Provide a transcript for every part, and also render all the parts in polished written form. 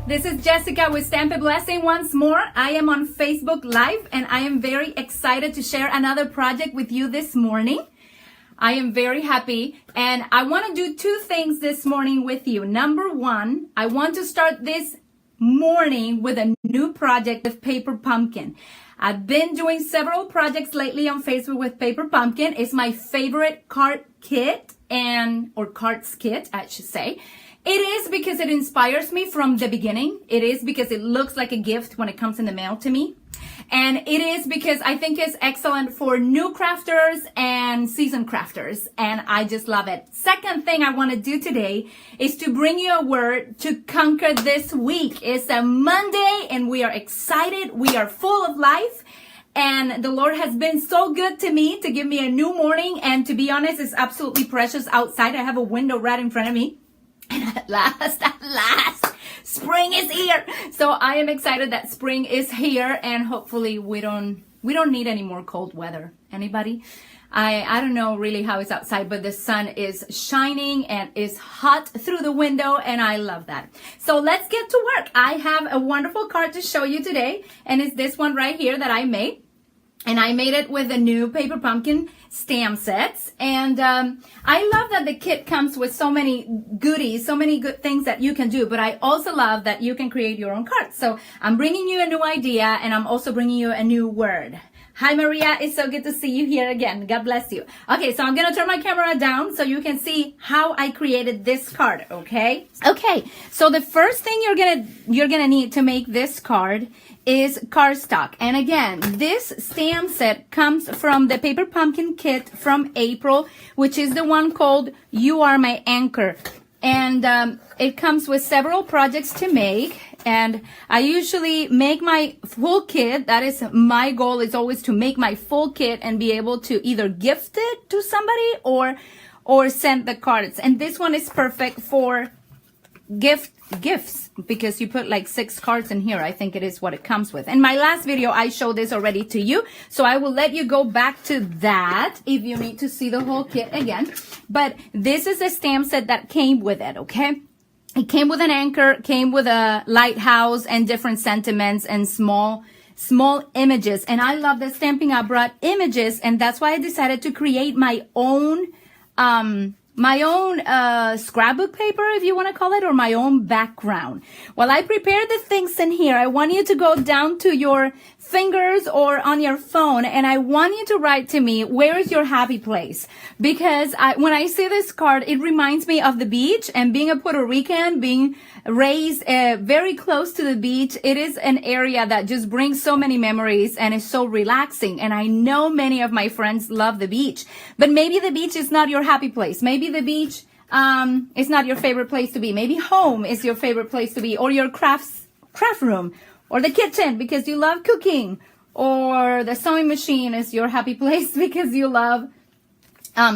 This is Jessica with Stamp a Blessing once more. I am on Facebook Live and I am very excited to share another project with you this morning. I am very happy and I want to do two things this morning with you. Number one, I want to start this morning with a new project with Paper Pumpkin. I've been doing several projects lately on Facebook with Paper Pumpkin. It's my favorite card kit or cards kit, I should say. It is because it inspires me from the beginning. It is because it looks like a gift when it comes in the mail to me. And it is because I think it's excellent for new crafters and seasoned crafters. And I just love it. Second thing I want to do today is to bring you a word to conquer this week. It's a Monday and we are excited. We are full of life. And the Lord has been so good to me to give me a new morning. And to be honest, it's absolutely precious outside. I have a window right in front of me. And at last, spring is here. So I am excited that spring is here and hopefully we don't need any more cold weather. Anybody? I don't know really how it's outside, but the sun is shining and is hot through the window and I love that. So let's get to work. I have a wonderful card to show you today and it's this one right here that I made. And I made it with the new Paper Pumpkin stamp sets. And I love that the kit comes with so many goodies, so many good things that you can do. But I also love that you can create your own cards. So I'm bringing you a new idea and I'm also bringing you a new word. Hi, Maria. It's so good to see you here again. God bless you. Okay, so I'm going to turn my camera down so you can see how I created this card, okay? Okay, so the first thing you're gonna need to make this card is cardstock. And again, this stamp set comes from the Paper Pumpkin kit from April, which is the one called You Are My Anchor. And it comes with several projects to make. And I usually make my full kit. That is my goal, is always to make my full kit and be able to either gift it to somebody or send the cards. And this one is perfect for gifts because you put like 6 cards in here. I think it is what it comes with. In my last video, I showed this already to you. So I will let you go back to that if you need to see the whole kit again. But this is a stamp set that came with it, okay? It came with an anchor, came with a lighthouse and different sentiments and small images. And I love that Stampin'Up brought images, and that's why I decided to create my own scrapbook paper, if you want to call it, or my own background. While I prepare the things in here, I want you to go down to your fingers or on your phone, and I want you to write to me, where is your happy place? Because when I see this card, it reminds me of the beach, and being a Puerto Rican, being raised very close to the beach, it is an area that just brings so many memories and is so relaxing. And I know many of my friends love the beach, but maybe the beach is not your happy place. Maybe the beach is not your favorite place to be. Maybe home is your favorite place to be, or your craft room, or the kitchen because you love cooking, or the sewing machine is your happy place because you love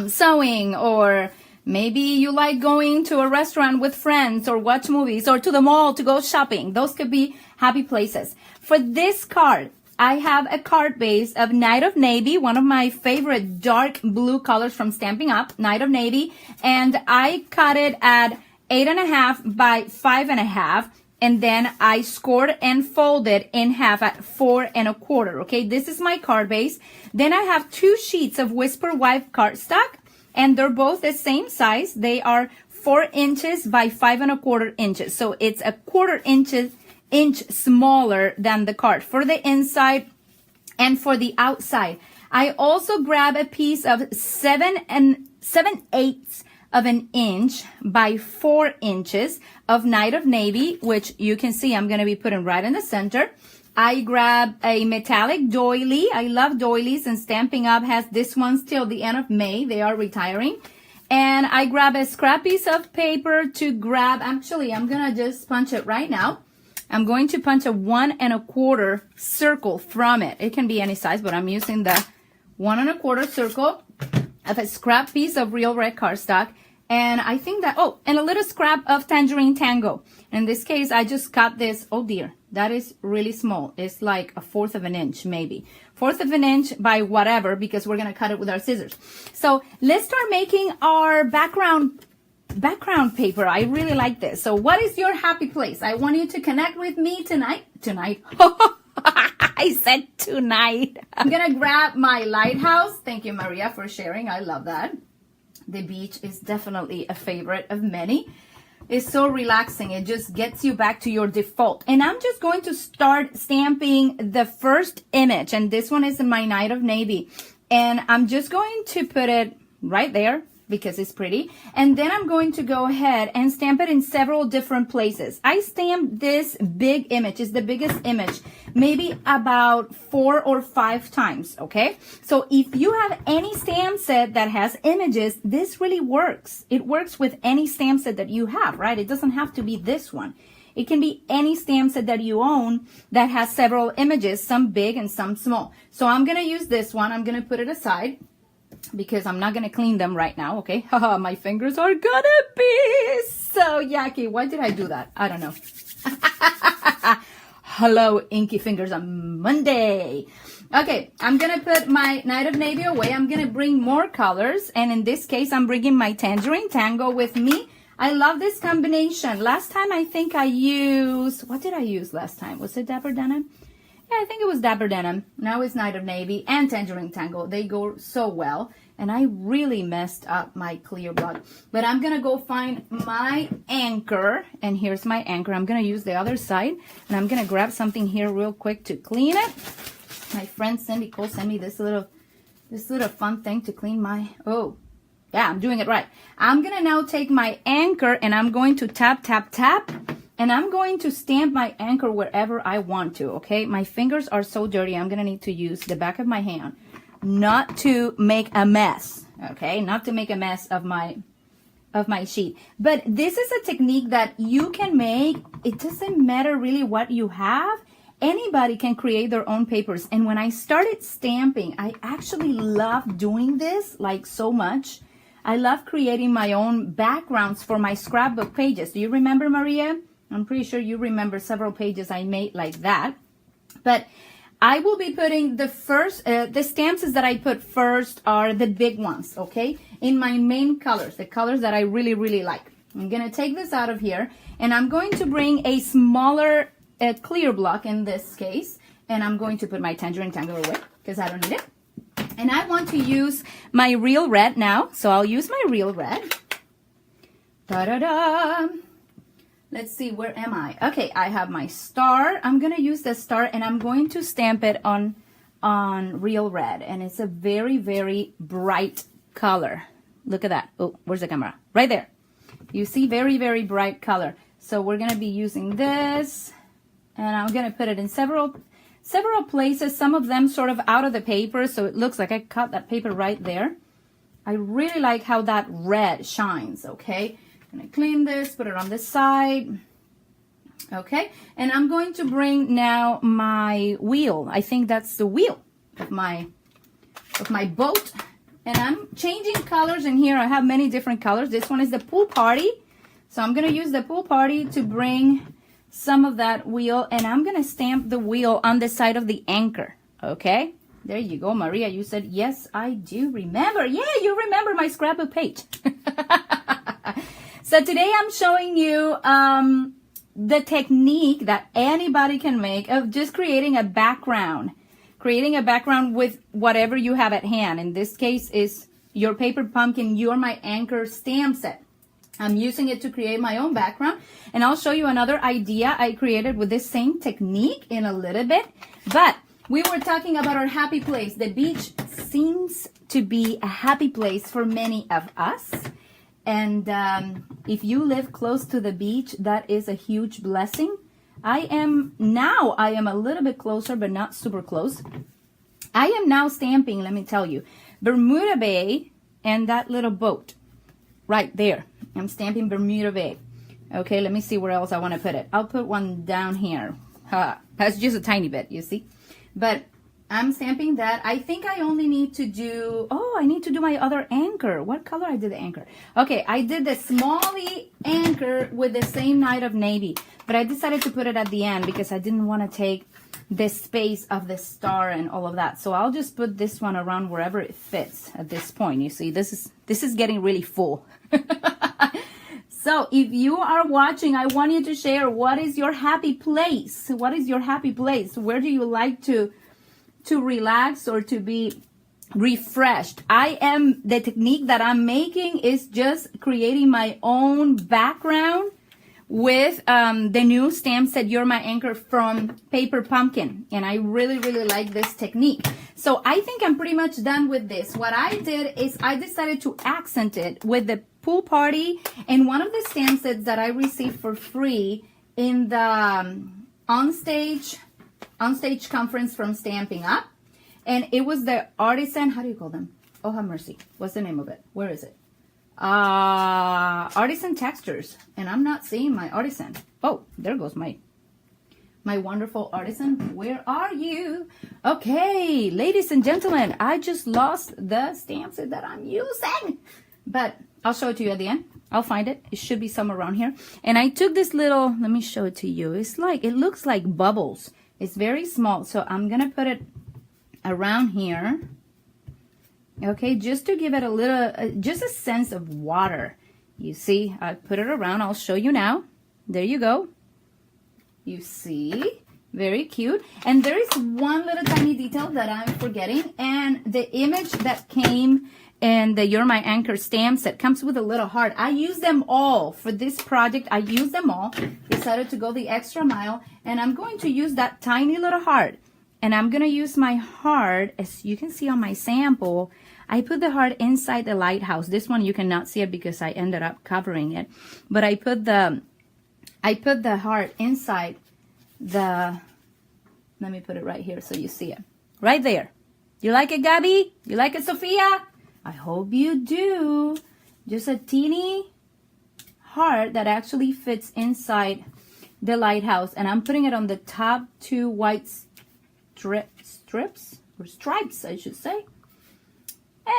sewing, or maybe you like going to a restaurant with friends or watch movies, or to the mall to go shopping. Those could be happy places. For this card, I have a card base of Night of Navy, one of my favorite dark blue colors from Stampin'Up, Night of Navy, and I cut it at 8.5 by 5.5. And then I scored and folded in half at 4.25. Okay, this is my card base. Then I have 2 sheets of Whisper White cardstock, and they're both the same size. They are 4 inches by 5.25 inches. So it's a 1/4 inch smaller than the card for the inside and for the outside. I also grab a piece of 7/8 of an inch by 4 inches of Night of Navy, which you can see I'm going to be putting right in the center. I grab a metallic doily. I love doilies, and Stampin'Up has this one till the end of May. They are retiring. And I grab a scrap piece of paper to grab. Actually, I'm going to just punch it right now. I'm going to punch a 1.25 circle from it. It can be any size, but I'm using the 1.25 circle of a scrap piece of real red cardstock. And I think that, and a little scrap of Tangerine Tango. In this case, I just cut this. Oh dear, that is really small. It's like 1/4 of an inch, maybe. 1/4 of an inch by whatever, because we're going to cut it with our scissors. So let's start making our background background paper. I really like this. So what is your happy place? I want you to connect with me tonight. I said tonight. I'm gonna grab my lighthouse. Thank you, Maria, for sharing. I love that. The beach is definitely a favorite of many. It's so relaxing. It just gets you back to your default. And I'm just going to start stamping the first image. And this one is in my Night of Navy. And I'm just going to put it right there because it's pretty. And then I'm going to go ahead and stamp it in several different places. I stamped this big image. It's the biggest image, maybe about 4 or 5 times, okay? So if you have any stamp set that has images, this really works. It works with any stamp set that you have, right? It doesn't have to be this one. It can be any stamp set that you own that has several images, some big and some small. So I'm going to use this one. I'm going to put it aside, because I'm not going to clean them right now, okay? Haha, my fingers are gonna be so yucky. Why did I do that? I don't know. Hello, inky fingers on Monday. Okay, I'm going to put my Night of Navy away. I'm going to bring more colors. And in this case, I'm bringing my Tangerine Tango with me. I love this combination. Last time, I think I used... What did I use last time? Was it Dapper Denim? Yeah, I think it was Dapper Denim. Now it's Night of Navy and Tangerine Tango. They go so well. And I really messed up my clear block. But I'm going to go find my anchor. And here's my anchor. I'm going to use the other side. And I'm going to grab something here real quick to clean it. My friend Cindy Cole sent me this little fun thing to clean my... Oh, yeah, I'm doing it right. I'm going to now take my anchor and I'm going to tap, tap, tap. And I'm going to stamp my anchor wherever I want to, okay? My fingers are so dirty, I'm going to need to use the back of my hand not to make a mess, okay? Not to make a mess of my sheet. But this is a technique that you can make. It doesn't matter really what you have. Anybody can create their own papers. And when I started stamping, I actually love doing this, like, so much. I love creating my own backgrounds for my scrapbook pages. Do you remember, Maria? I'm pretty sure you remember several pages I made like that. But I will be putting the first, the stamps that I put first are the big ones, okay? In my main colors, the colors that I really, really like. I'm going to take this out of here, and I'm going to bring a smaller clear block in this case, and I'm going to put my Tangerine Tango away because I don't need it. And I want to use my real red now, so I'll use my real red. Da-da-da! Let's see, where am I? Okay, I have my star. I'm going to use the star, and I'm going to stamp it on real red. And it's a very, very bright color. Look at that. Oh, where's the camera? Right there. You see, very, very bright color. So we're going to be using this, and I'm going to put it in several places, some of them sort of out of the paper, so it looks like I cut that paper right there. I really like how that red shines, okay? I'm going to clean this, put it on this side. Okay, and I'm going to bring now my wheel. I think that's the wheel of my boat. And I'm changing colors in here. I have many different colors. This one is the pool party. So I'm going to use the pool party to bring some of that wheel, and I'm going to stamp the wheel on the side of the anchor. Okay, there you go, Maria. You said, yes, I do remember. Yeah, you remember my scrapbook page. So today I'm showing you the technique that anybody can make of just creating a background. Creating a background with whatever you have at hand. In this case is your paper pumpkin, You're My Anchor stamp set. I'm using it to create my own background. And I'll show you another idea I created with this same technique in a little bit. But we were talking about our happy place. The beach seems to be a happy place for many of us. And if you live close to the beach, that is a huge blessing. I am a little bit closer, but not super close. I am now stamping, let me tell you, Bermuda Bay and that little boat right there. I'm stamping Bermuda Bay. Okay, let me see where else I want to put it. I'll put one down here. That's just a tiny bit, you see. But I'm stamping that. I think I only need to do, I need to do my other anchor. What color I did the anchor? Okay, I did the smally anchor with the same Night of Navy. But I decided to put it at the end because I didn't want to take the space of the star and all of that. So I'll just put this one around wherever it fits at this point. You see, this is getting really full. So if you are watching, I want you to share, what is your happy place? What is your happy place? Where do you like to relax or to be refreshed? The technique that I'm making is just creating my own background with the new stamp set, You're My Anchor from Paper Pumpkin. And I really, really like this technique. So I think I'm pretty much done with this. What I did is I decided to accent it with the pool party and one of the stamp sets that I received for free in the onstage conference from Stampin' Up. And it was the artisan, how do you call them? Oh, have mercy. What's the name of it? Where is it? Artisan textures. And I'm not seeing my artisan. Oh, there goes my wonderful artisan. Where are you? Okay, ladies and gentlemen, I just lost the stamp set that I'm using. But I'll show it to you at the end. I'll find it. It should be somewhere around here. And I took this little, let me show it to you. It looks like bubbles. It's very small. So I'm going to put it around here. Okay, just to give it a little, just a sense of water. You see, I put it around. I'll show you now. There you go. You see, very cute. And there is one little tiny detail that I'm forgetting. And the image that came in the You're My Anchor stamp set comes with a little heart. I use them all for this project. I use them all. Decided to go the extra mile. And I'm going to use that tiny little heart. And I'm going to use my heart, as you can see on my sample, I put the heart inside the lighthouse. This one you cannot see it because I ended up covering it. But I put the heart inside the, let me put it right here so you see it. Right there. You like it, Gabby? You like it, Sophia? I hope you do. Just a teeny heart that actually fits inside the lighthouse. And I'm putting it on the top two white strips, or stripes, I should say.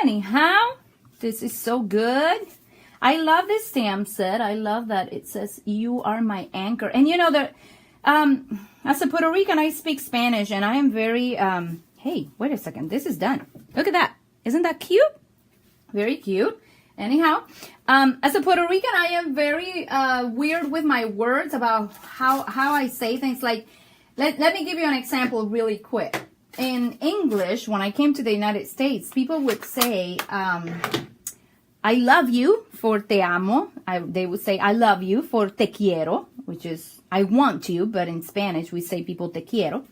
Anyhow, this is so good. I love this stamp set. I love that it says, You Are My Anchor. And you know that, as a Puerto Rican, I speak Spanish, and I am very, hey, wait a second. This is done. Look at that. Isn't that cute? Very cute. Anyhow, as a Puerto Rican, I am very weird with my words about how I say things. Like, let me give you an example really quick. In English, when I came to the United States, people would say, I love you for te amo. They would say, I love you for te quiero, which is I want you, but in Spanish, we say people te quiero.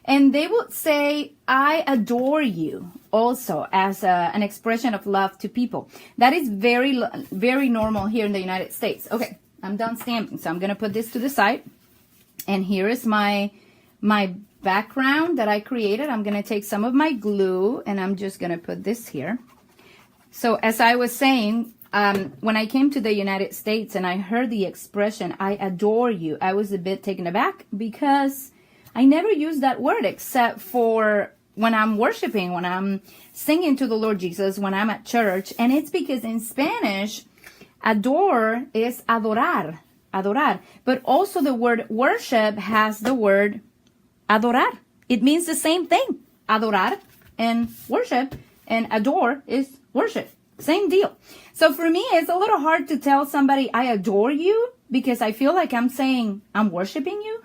And they would say, I adore you also as an expression of love to people. That is very, very normal here in the United States. Okay, I'm done stamping, so I'm going to put this to the side. And here is my background that I created. I'm going to take some of my glue and I'm just going to put this here. So as I was saying, when I came to the United States and I heard the expression, I adore you, I was a bit taken aback because I never used that word except for when I'm worshiping, when I'm singing to the Lord Jesus, when I'm at church. And it's because in Spanish, adore is adorar, adorar. But also the word worship has the word adorar. It means the same thing. Adorar and worship, and adore is worship. Same deal. So for me, it's a little hard to tell somebody I adore you because I feel like I'm saying I'm worshiping you.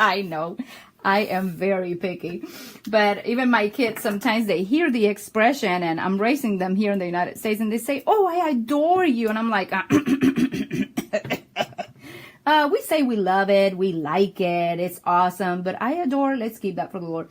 I know. I am very picky. But even my kids, sometimes they hear the expression, and I'm raising them here in the United States, and they say, oh, I adore you. And I'm like, we say we love it, we like it, it's awesome, but I adore, let's keep that for the Lord.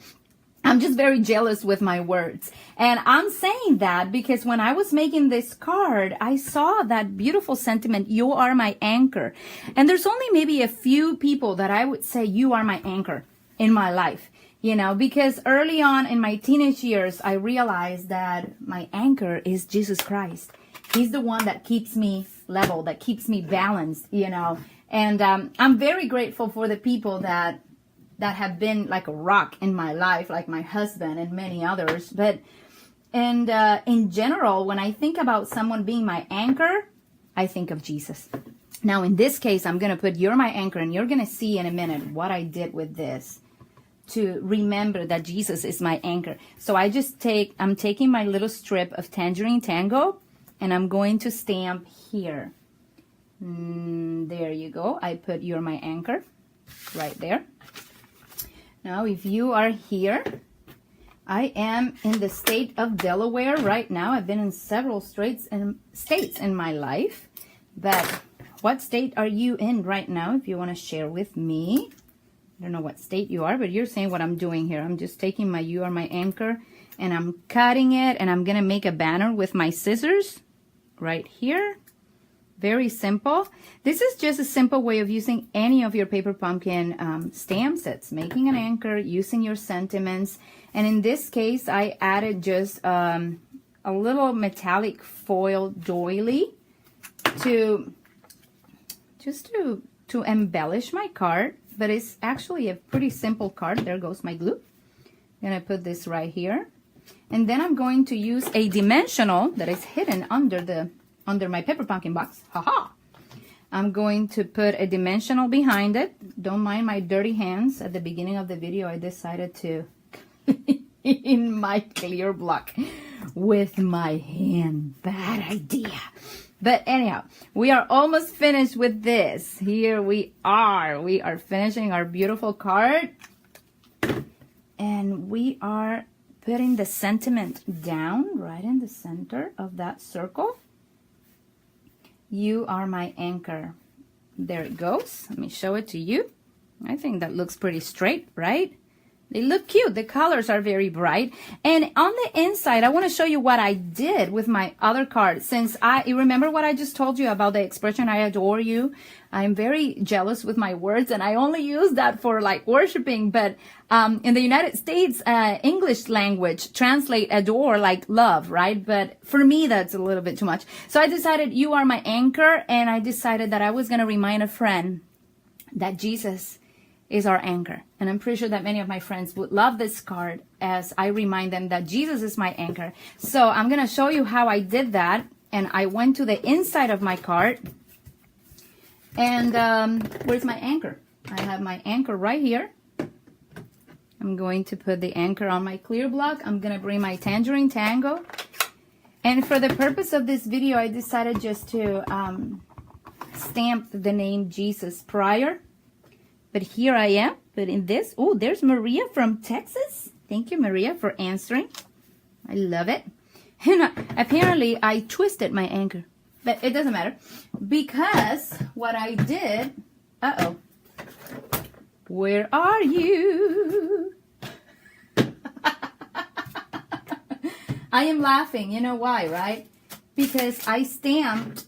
I'm just very jealous with my words. And I'm saying that because when I was making this card, I saw that beautiful sentiment, you are my anchor. And there's only maybe a few people that I would say you are my anchor in my life, you know, because early on in my teenage years, I realized that my anchor is Jesus Christ. He's the one that keeps me level, that keeps me balanced, you know. And I'm very grateful for the people that have been like a rock in my life, like my husband and many others. But in general, when I think about someone being my anchor, I think of Jesus. Now, in this case, I'm going to put you're my anchor, and you're going to see in a minute what I did with this to remember that Jesus is my anchor. So I'm taking my little strip of Tangerine Tango, and I'm going to stamp here. There you go. I put you're my anchor right there. Now, if you are here, I am in the state of Delaware right now. I've been in several states in my life, but what state are you in right now? If you want to share with me. I don't know what state you are, but you're saying what I'm doing here. I'm just taking my you are my anchor and I'm cutting it, and I'm gonna make a banner with my scissors right here. Very simple. This is just a simple way of using any of your paper pumpkin stamp sets, making an anchor, using your sentiments. And in this case, I added just a little metallic foil doily to embellish my card. But it's actually a pretty simple card. There goes my glue. I'm gonna put this right here. And then I'm going to use a dimensional that is hidden under my paper pumpkin box. Haha! I'm going to put a dimensional behind it. Don't mind my dirty hands. At the beginning of the video, I decided to clean my clear block with my hand. Bad idea. But anyhow, we are almost finished with this. Here we are. We are finishing our beautiful card. And we are putting the sentiment down right in the center of that circle. You are my anchor. There it goes. Let me show it to you. I think that looks pretty straight, right? They look cute. The colors are very bright. And on the inside, I want to show you what I did with my other card. Since you remember what I just told you about the expression, I adore you. I'm very jealous with my words, and I only use that for like worshiping. But in the United States, English language translate adore like love, right? But for me, that's a little bit too much. So I decided you are my anchor, and I decided that I was going to remind a friend that Jesus is our anchor. And I'm pretty sure that many of my friends would love this card as I remind them that Jesus is my anchor. So I'm going to show you how I did that. And I went to the inside of my card. And where's my anchor? I have my anchor right here. I'm going to put the anchor on my clear block. I'm going to bring my Tangerine Tango. And for the purpose of this video, I decided just to stamp the name Jesus prior. But here I am, but in this, oh, there's Maria from Texas. Thank you, Maria, for answering. I love it. And apparently, I twisted my anchor. But it doesn't matter. Because what I did, uh-oh. Where are you? I am laughing. You know why, right? Because I stamped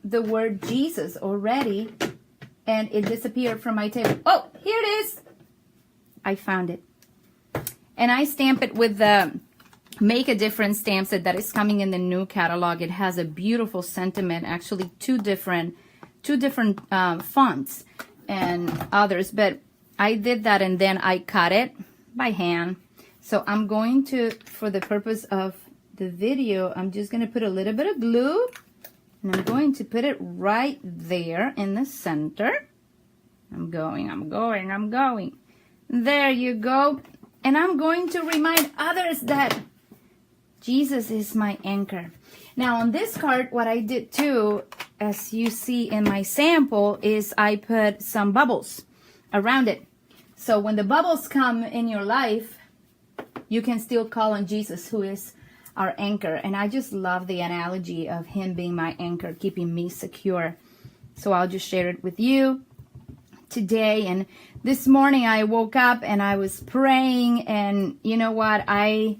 the word Jesus already, and it disappeared from my table. Oh, here it is. I found it. And I stamp it with the Make a Difference stamp set that is coming in the new catalog. It has a beautiful sentiment, actually two different fonts and others. But I did that, and then I cut it by hand. So I'm going to, for the purpose of the video, I'm just going to put a little bit of glue. And I'm going to put it right there in the center. I'm going. There you go. And I'm going to remind others that Jesus is my anchor. Now on this card, what I did too, as you see in my sample, is I put some bubbles around it. So when the bubbles come in your life, you can still call on Jesus, who is our anchor. And I just love the analogy of him being my anchor, keeping me secure. So I'll just share it with you today. And this morning I woke up and I was praying, and you know what? I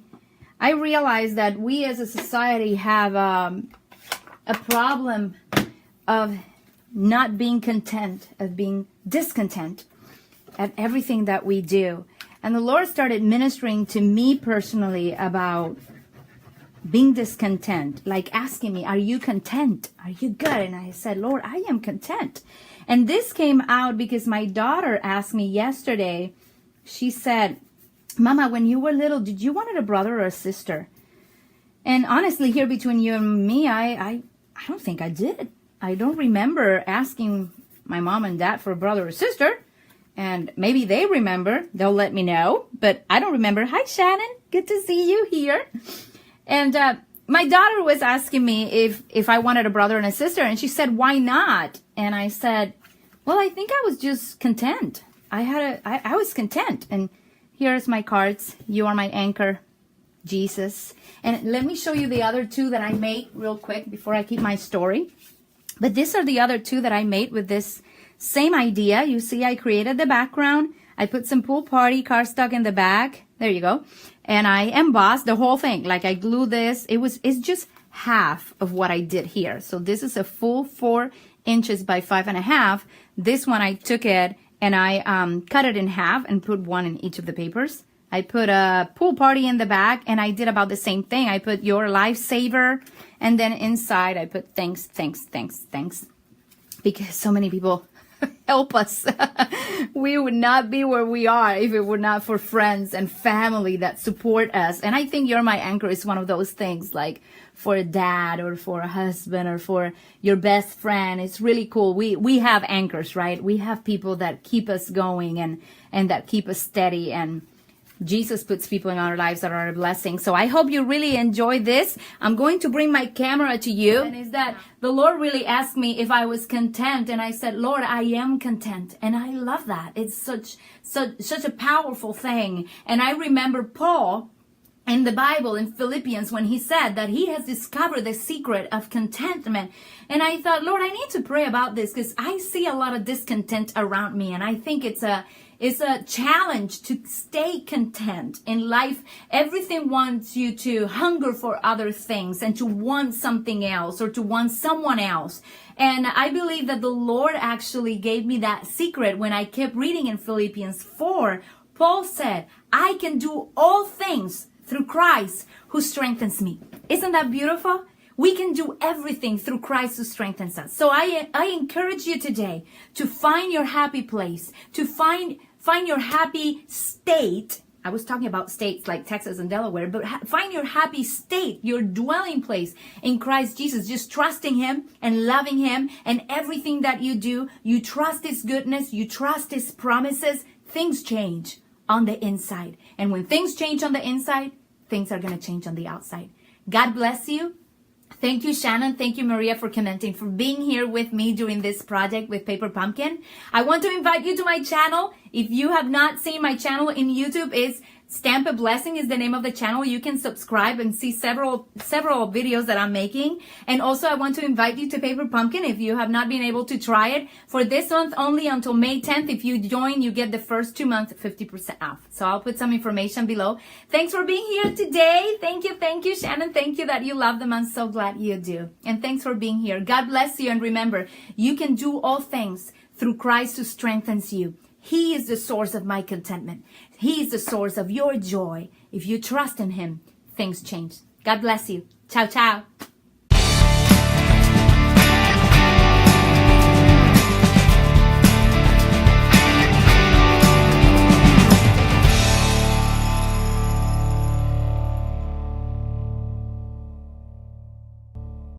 realized that we as a society have a problem of not being content, of being discontent at everything that we do. And the Lord started ministering to me personally about being discontent, like asking me, are you content? Are you good? And I said, Lord, I am content. And this came out because my daughter asked me yesterday. She said, Mama, when you were little, did you want a brother or a sister? And honestly, here between you and me, I don't think I did. I don't remember asking my mom and dad for a brother or sister. And maybe they remember. They'll let me know. But I don't remember. Hi, Shannon. Good to see you here. And my daughter was asking me if I wanted a brother and a sister, and she said, why not? And I said, well, I think I was just content. I was content. And here's my cards. You are my anchor, Jesus. And let me show you the other two that I made real quick before I keep my story. But these are the other two that I made with this same idea. You see, I created the background. I put some pool party cardstock in the back. There you go. And I embossed the whole thing. Like I glued this. It's just half of what I did here. So this is a full 4 inches by 5.5. This one I took it and I cut it in half and put one in each of the papers. I put a pool party in the back, and I did about the same thing. I put your lifesaver, and then inside I put thanks, thanks, thanks, thanks. Because so many people help us. We would not be where we are if it were not for friends and family that support us. And I think You're My Anchor is one of those things, like for a dad or for a husband or for your best friend. It's really cool. We have anchors, right? We have people that keep us going and that keep us steady, and Jesus puts people in our lives that are a blessing. So I hope you really enjoy this. I'm going to bring my camera to you. And is that the Lord really asked me if I was content. And I said, Lord, I am content. And I love that. It's such a powerful thing. And I remember Paul in the Bible in Philippians when he said that he has discovered the secret of contentment. And I thought, Lord, I need to pray about this because I see a lot of discontent around me. And I think it's a challenge to stay content in life. Everything wants you to hunger for other things and to want something else or to want someone else. And I believe that the Lord actually gave me that secret when I kept reading in Philippians 4. Paul said, I can do all things through Christ who strengthens me. Isn't that beautiful? We can do everything through Christ who strengthens us. So I encourage you today to find your happy place, to find your happy state. I was talking about states like Texas and Delaware, but find your happy state, your dwelling place in Christ Jesus, just trusting Him and loving Him, and everything that you do, you trust His goodness, you trust His promises. Things change on the inside. And when things change on the inside, things are going to change on the outside. God bless you. Thank you, Shannon. Thank you, Maria, for commenting, for being here with me during this project with Paper Pumpkin. I want to invite you to my channel. If you have not seen my channel in YouTube, it's Stamp a Blessing is the name of the channel. You can subscribe and see several videos that I'm making. And also, I want to invite you to Paper Pumpkin if you have not been able to try it. For this month only until May 10th, if you join, you get the first 2 months 50% off. So I'll put some information below. Thanks for being here today. Thank you, Shannon. Thank you that you love them. I'm so glad you do. And thanks for being here. God bless you. And remember, you can do all things through Christ who strengthens you. He is the source of my contentment. He is the source of your joy. If you trust in Him, things change. God bless you. Ciao, ciao.